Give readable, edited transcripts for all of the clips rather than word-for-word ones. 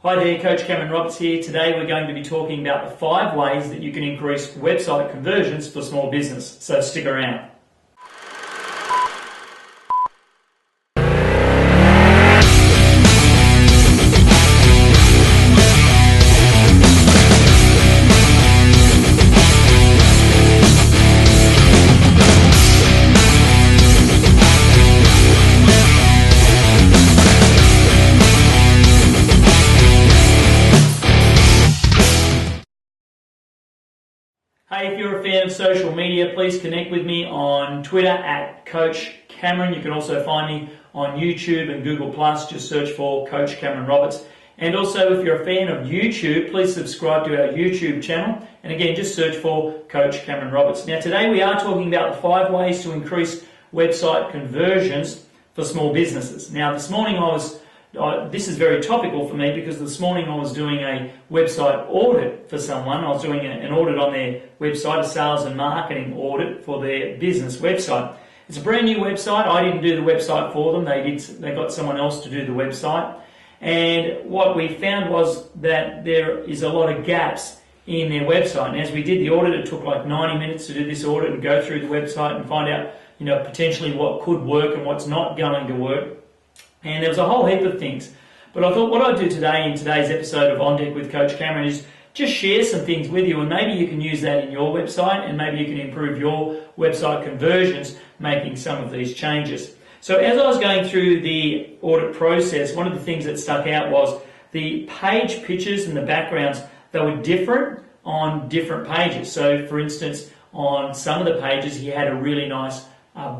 Hi there, Coach Cameron Roberts here. Today we're going to be talking about the 5 ways that you can increase website conversions for small business, so stick around. Hey, if you're a fan of social media, please connect with me on Twitter at Coach Cameron. You can also find me on YouTube and Google+. Just search for Coach Cameron Roberts. And also, if you're a fan of YouTube, please subscribe to our YouTube channel. And again, just search for Coach Cameron Roberts. Now, today we are talking about the 5 ways to increase website conversions for small businesses. Now, this morning this is very topical for me because this morning I was doing a website audit for someone. I was doing an audit on their website, a sales and marketing audit for their business website. It's a brand new website. I didn't do the website for them. They got someone else to do the website. And what we found was that there is a lot of gaps in their website. And as we did the audit, it took like 90 minutes to do this audit and go through the website and find out, potentially what could work and what's not going to work. And there was a whole heap of things. But I thought what I'd do today in today's episode of On Deck with Coach Cameron is just share some things with you, and maybe you can use that in your website, and maybe you can improve your website conversions making some of these changes. So as I was going through the audit process, one of the things that stuck out was the page pictures and the backgrounds. They were different on different pages. So for instance, on some of the pages he had a really nice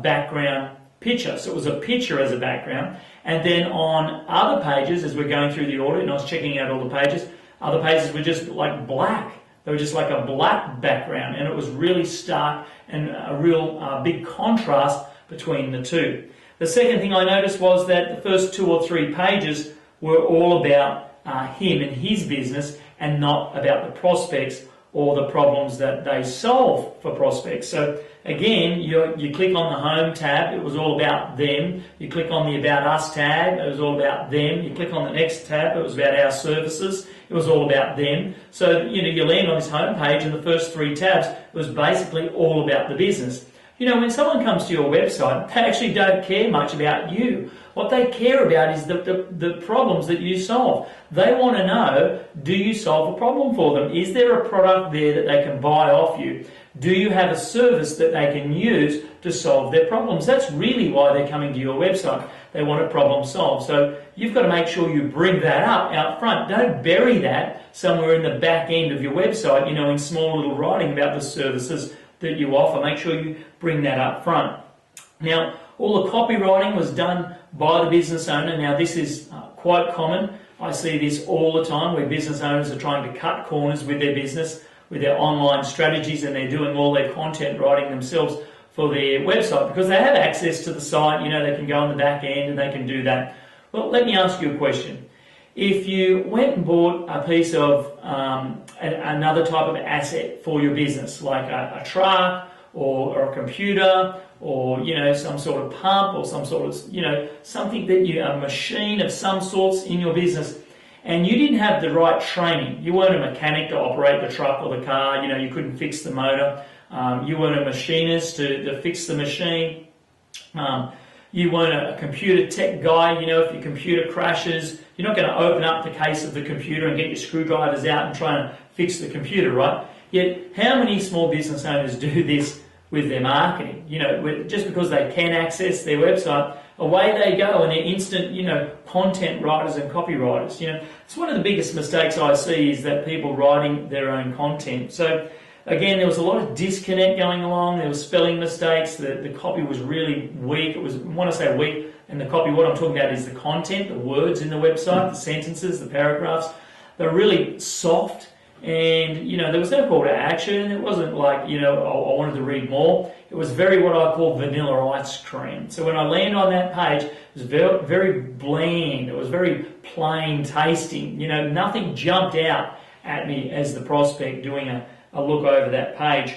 background picture. So it was a picture as a background. And then on other pages, as we're going through the audit, and I was checking out all the pages, other pages were just like black. They were just like a black background, and it was really stark and a real big contrast between the two. The second thing I noticed was that the first 2 or 3 pages were all about him and his business and not about the prospects or the problems that they solve for prospects. So again, you click on the Home tab, it was all about them. You click on the About Us tab, it was all about them. You click on the next tab, it was about our services, it was all about them. So, you land on this home page and the first 3 tabs, it was basically all about the business. When someone comes to your website, they actually don't care much about you. What they care about is the problems that you solve. They want to know, do you solve a problem for them? Is there a product there that they can buy off you? Do you have a service that they can use to solve their problems? That's really why they're coming to your website. They want a problem solved. So you've got to make sure you bring that up out front. Don't bury that somewhere in the back end of your website, in small little writing about the services that you offer. Make sure you bring that up front. Now, all the copywriting was done by the business owner. Now, this is quite common. I see this all the time where business owners are trying to cut corners with their business, with their online strategies, and they're doing all their content writing themselves for their website because they have access to the site. They can go on the back end and they can do that. Well, let me ask you a question. If you went and bought a piece of another type of asset for your business, like a truck or a computer or, some sort of pump or some sort of, something that a machine of some sorts in your business, and you didn't have the right training, you weren't a mechanic to operate the truck or the car, you couldn't fix the motor, you weren't a machinist to fix the machine, you weren't a computer tech guy, if your computer crashes, you're not going to open up the case of the computer and get your screwdrivers out and try and fix the computer, right? Yet, how many small business owners do this with their marketing? Just because they can access their website, away they go and they're instant, content writers and copywriters. It's one of the biggest mistakes I see is that people writing their own content. So, again, there was a lot of disconnect going along. There were spelling mistakes. The copy was really weak. When I say weak, and the copy, what I'm talking about is the content, the words in the website, the sentences, the paragraphs. They're really soft. And, there was no call to action. It wasn't like, I wanted to read more. It was very what I call vanilla ice cream. So when I landed on that page, it was very, very bland. It was very plain tasting. Nothing jumped out at me as the prospect doing a look over that page.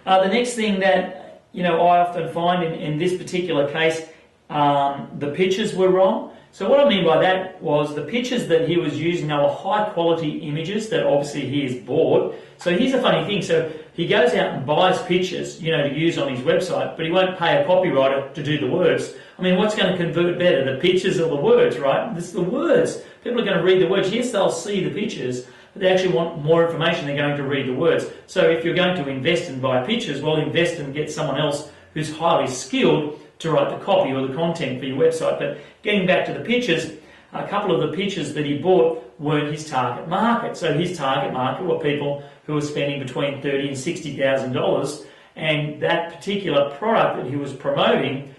The next thing that, I often find in this particular case, the pictures were wrong. So what I mean by that was the pictures that he was using, they were high quality images that obviously he has bought. So here's a funny thing. So he goes out and buys pictures, to use on his website, but he won't pay a copywriter to do the words. I mean, what's going to convert better, the pictures or the words, right? It's the words. People are going to read the words. Yes, they'll see the pictures, but they actually want more information. They're going to read the words. So if you're going to invest and buy pictures, well, invest and get someone else who's highly skilled to write the copy or the content for your website. But getting back to the pictures, a couple of the pictures that he bought weren't his target market. So his target market were people who were spending between $30,000 and $60,000, and that particular product that he was promoting,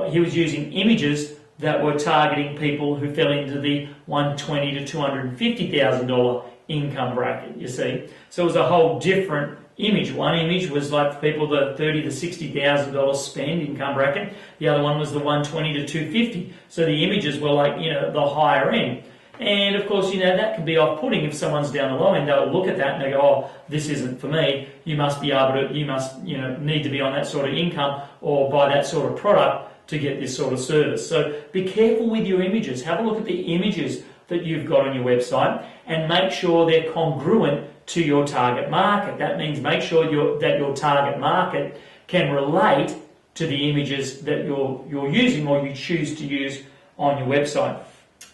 he was using images that were targeting people who fell into the $120,000 to $250,000 income bracket, you see. So it was a whole different image. One image was like for people the $30,000 to $60,000 spend income bracket. The other one was the $120,000 to $250,000. So the images were like, the higher end. And of course, that can be off-putting if someone's down the low end. They'll look at that and they go, oh, this isn't for me. You must be able to, need to be on that sort of income or buy that sort of product to get this sort of service. So be careful with your images. Have a look at the images that you've got on your website and make sure they're congruent to your target market. That means make sure that your target market can relate to the images that you're using or you choose to use on your website.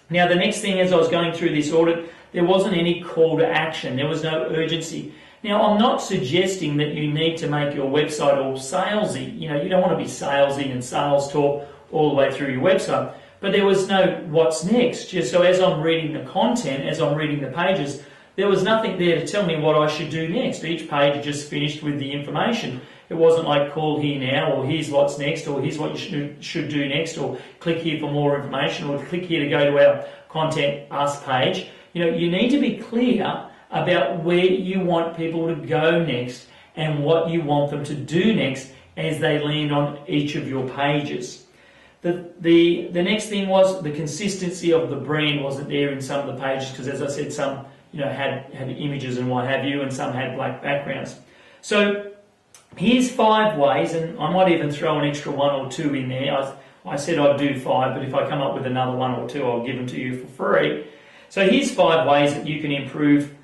Now, the next thing, as I was going through this audit, there wasn't any call to action. There was no urgency. Now, I'm not suggesting that you need to make your website all salesy. You don't want to be salesy and sales talk all the way through your website. But there was no what's next. So as I'm reading the content, as I'm reading the pages, there was nothing there to tell me what I should do next. Each page just finished with the information. It wasn't like call here now, or here's what's next, or here's what you should do next, or click here for more information, or click here to go to our Content Us page. You need to be clear about where you want people to go next and what you want them to do next as they land on each of your pages. The next thing was the consistency of the brand wasn't there in some of the pages because, as I said, some had images and what have you, and some had black backgrounds. So here's 5 ways, and I might even throw an extra 1 or 2 in there. I said I'd do 5, but if I come up with another 1 or 2, I'll give them to you for free. So here's 5 ways that you can improve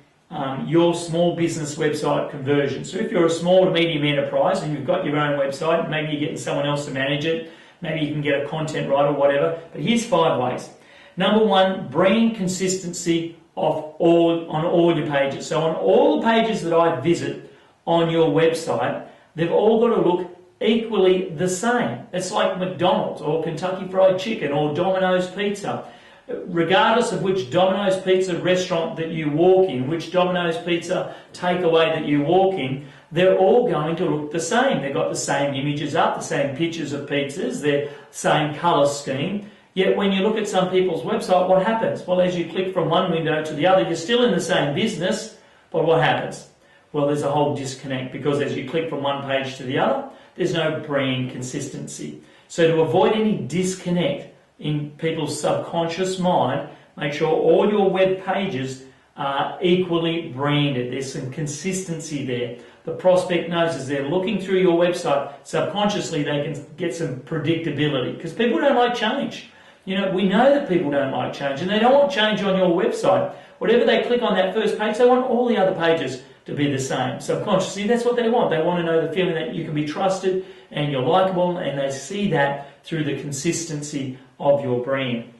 your small business website conversion. So if you're a small to medium enterprise and you've got your own website, maybe you're getting someone else to manage it, maybe you can get a content writer or whatever, but here's 5 ways. Number 1, brand consistency on all your pages. So on all the pages that I visit on your website, they've all got to look equally the same. It's like McDonald's or Kentucky Fried Chicken or Domino's Pizza. Regardless of which Domino's Pizza restaurant that you walk in, which Domino's Pizza takeaway that you walk in, they're all going to look the same. They've got the same images up, the same pictures of pizzas, their same colour scheme. Yet when you look at some people's website, what happens? Well, as you click from one window to the other, you're still in the same business, but what happens? Well, there's a whole disconnect because as you click from one page to the other, there's no brand consistency. So to avoid any disconnect in people's subconscious mind, make sure all your web pages are equally branded. There's some consistency there. The prospect knows as they're looking through your website, subconsciously they can get some predictability because people don't like change. We know that people don't like change and they don't want change on your website. Whatever they click on that first page, they want all the other pages to be the same. Subconsciously, that's what they want. They want to know the feeling that you can be trusted and you're likable, and they see that through the consistency of your brand.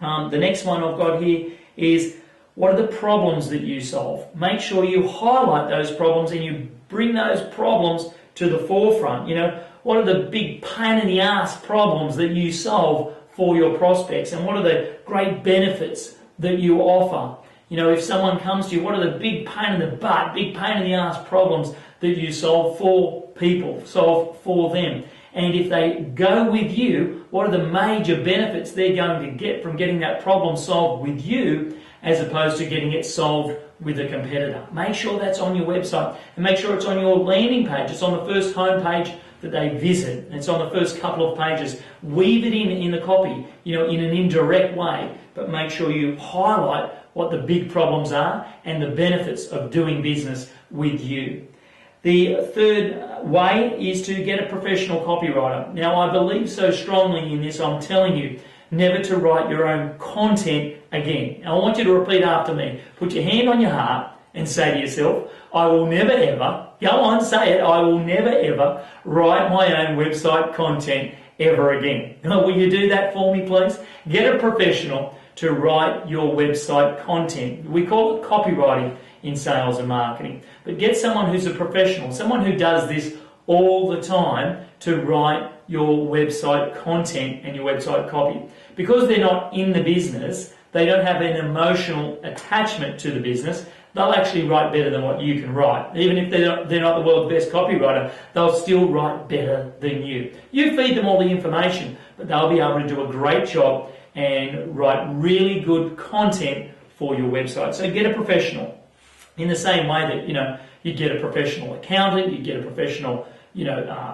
The next one I've got here is, what are the problems that you solve? Make sure you highlight those problems and you bring those problems to the forefront. What are the big pain in the ass problems that you solve for your prospects, and what are the great benefits that you offer? If someone comes to you, what are the big pain in the butt, big pain in the ass problems that you solve for people, solve for them? And if they go with you, what are the major benefits they're going to get from getting that problem solved with you as opposed to getting it solved with a competitor? Make sure that's on your website and make sure it's on your landing page. It's on the first home page that they visit. It's on the first couple of pages. Weave it in the copy, in an indirect way, but make sure you highlight what the big problems are and the benefits of doing business with you. The third way is to get a professional copywriter. Now, I believe so strongly in this, I'm telling you, never to write your own content again. Now I want you to repeat after me. Put your hand on your heart and say to yourself, I will never ever, go on, say it, I will never ever write my own website content ever again. Will you do that for me, please? Get a professional to write your website content. We call it copywriting in sales and marketing. But get someone who's a professional, someone who does this all the time to write your website content and your website copy. Because they're not in the business, they don't have an emotional attachment to the business, they'll actually write better than what you can write. Even if they're not the world's best copywriter, they'll still write better than you. You feed them all the information, but they'll be able to do a great job and write really good content for your website. So get a professional. In the same way that, you get a professional accountant, you get a professional,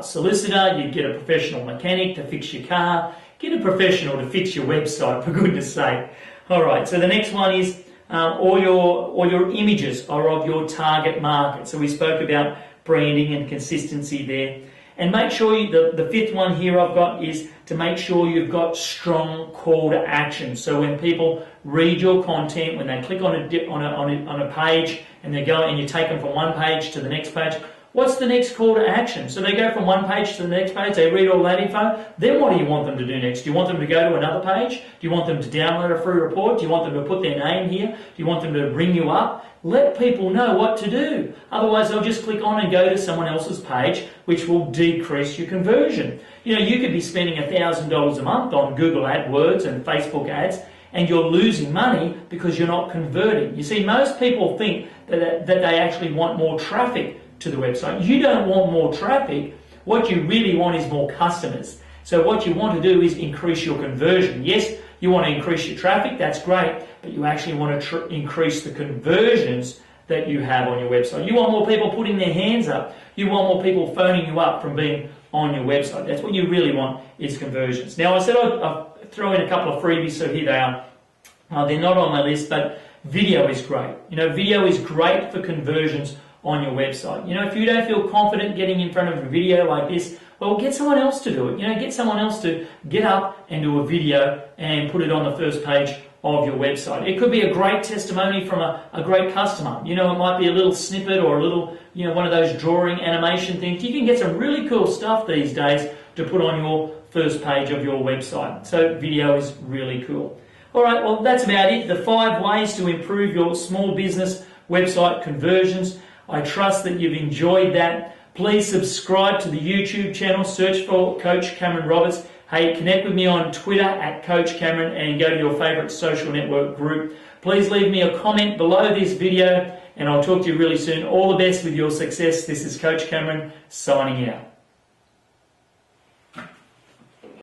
solicitor, you get a professional mechanic to fix your car, get a professional to fix your website, for goodness sake. All right, so the next one is all your images are of your target market. So we spoke about branding and consistency there. And make sure the fifth one here I've got is to make sure you've got strong call to action. So when people read your content, when they click on a page and they go and you take them from one page to the next page, what's the next call to action? So they go from one page to the next page, they read all that info, then what do you want them to do next? Do you want them to go to another page? Do you want them to download a free report? Do you want them to put their name here? Do you want them to ring you up? Let people know what to do. Otherwise, they'll just click on and go to someone else's page, which will decrease your conversion. You could be spending $1,000 a month on Google AdWords and Facebook ads, and you're losing money because you're not converting. You see, most people think that they actually want more traffic to the website. You don't want more traffic. What you really want is more customers. So what you want to do is increase your conversion. Yes, you want to increase your traffic, that's great, but you actually want to increase the conversions that you have on your website. You want more people putting their hands up. You want more people phoning you up from being on your website. That's what you really want, is conversions. Now, I said I'd throw in a couple of freebies, so here they are. They're not on my list, but video is great. Video is great for conversions on your website. If you don't feel confident getting in front of a video like this, well, get someone else to do it. Get someone else to get up and do a video and put it on the first page of your website. It could be a great testimony from a great customer. It might be a little snippet or a little, one of those drawing animation things. You can get some really cool stuff these days to put on your first page of your website. So video is really cool. All right, well, that's about it. The 5 ways to improve your small business website conversions. I trust that you've enjoyed that. Please subscribe to the YouTube channel. Search for Coach Cameron Roberts. Hey, connect with me on Twitter at Coach Cameron and go to your favourite social network group. Please leave me a comment below this video and I'll talk to you really soon. All the best with your success. This is Coach Cameron signing out.